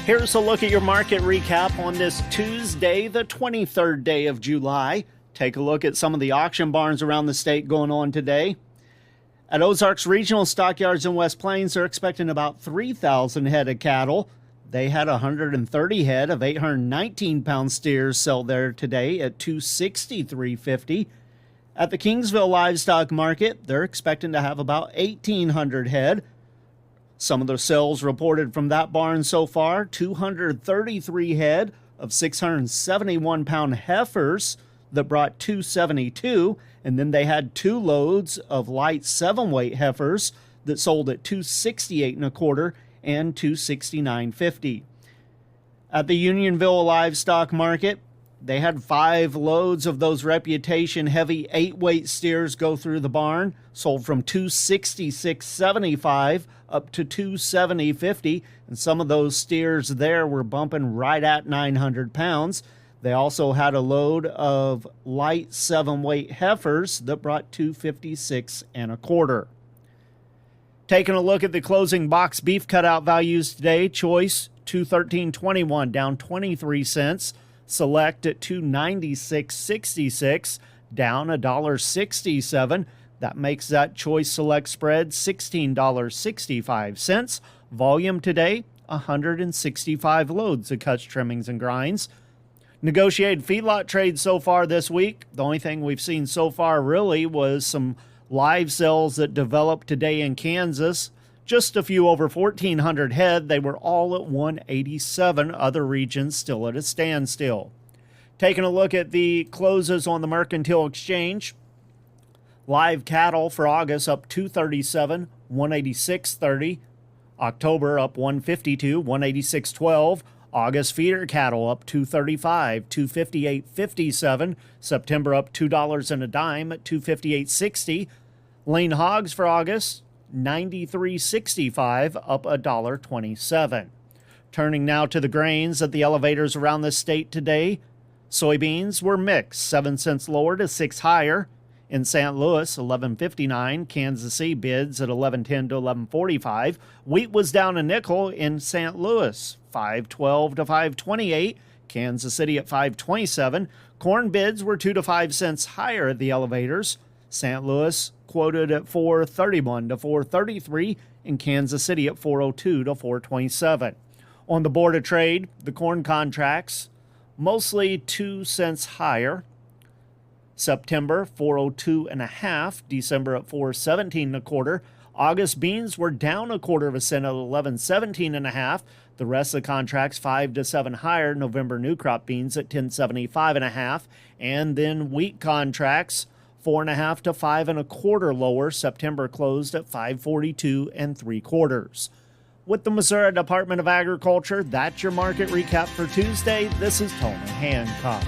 Here's a look at your market recap on this Tuesday, the 23rd day of July. Take a look at some of the auction barns around the state going on today. At Ozarks Regional Stockyards in West Plains, they're expecting about 3,000 head of cattle. They had 130 head of 819-pound steers sell there today at $263.50. At the Kingsville Livestock Market, they're expecting to have about 1,800 head. Some of the sales reported from that barn so far, 233 head of 671-pound heifers that brought $272, and then they had 2 loads of light 7-weight heifers that sold at $268.25 and $269.50. At the Unionville Livestock Market, they had 5 loads of those reputation heavy 8-weight steers go through the barn, sold from $266.75 up to $270.50, and some of those steers there were bumping right at 900 pounds. They also had a load of light 7-weight heifers that brought $256.25. Taking a look at the closing box beef cutout values today, choice $213.21 down 23 cents. Select at $296.66, down $1.67. That makes that choice select spread $16.65. Volume today, 165 loads of cuts, trimmings, and grinds. Negotiated feedlot trade so far this week. The only thing we've seen so far really was some live sales that developed today in Kansas. Just a few over 1,400 head. They were all at 187. Other regions still at a standstill. Taking a look at the closes on the Mercantile Exchange. Live cattle for August up 237, 186.30. October up 152, 186.12. August feeder cattle up 235, 258.57. September up $2 and a dime at 258.60. Lean hogs for August 93.65, up $1.27. Turning now to the grains at the elevators around the state today. Soybeans were mixed, 7 cents lower to 6 higher. In St. Louis, $11.59. Kansas City bids at $11.10 to $11.45. Wheat was down a nickel in St. Louis, $5.12 to $5.28. Kansas City at $5.27. Corn bids were 2 to 5 cents higher at the elevators. St. Louis quoted at $4.31 to $4.33, and Kansas City at $4.02 to $4.27. On the Board of Trade, the corn contracts mostly 2 cents higher. September, 402.5. December at 417.25. August beans were down 1/4 cent at 1117.5. The rest of the contracts 5 to 7 higher. November new crop beans at 1075.5. And then wheat contracts 4.5 to 5.25 lower. September closed at 542 3/4. With the Missouri Department of Agriculture, that's your market recap for Tuesday. This is Tony Hancock.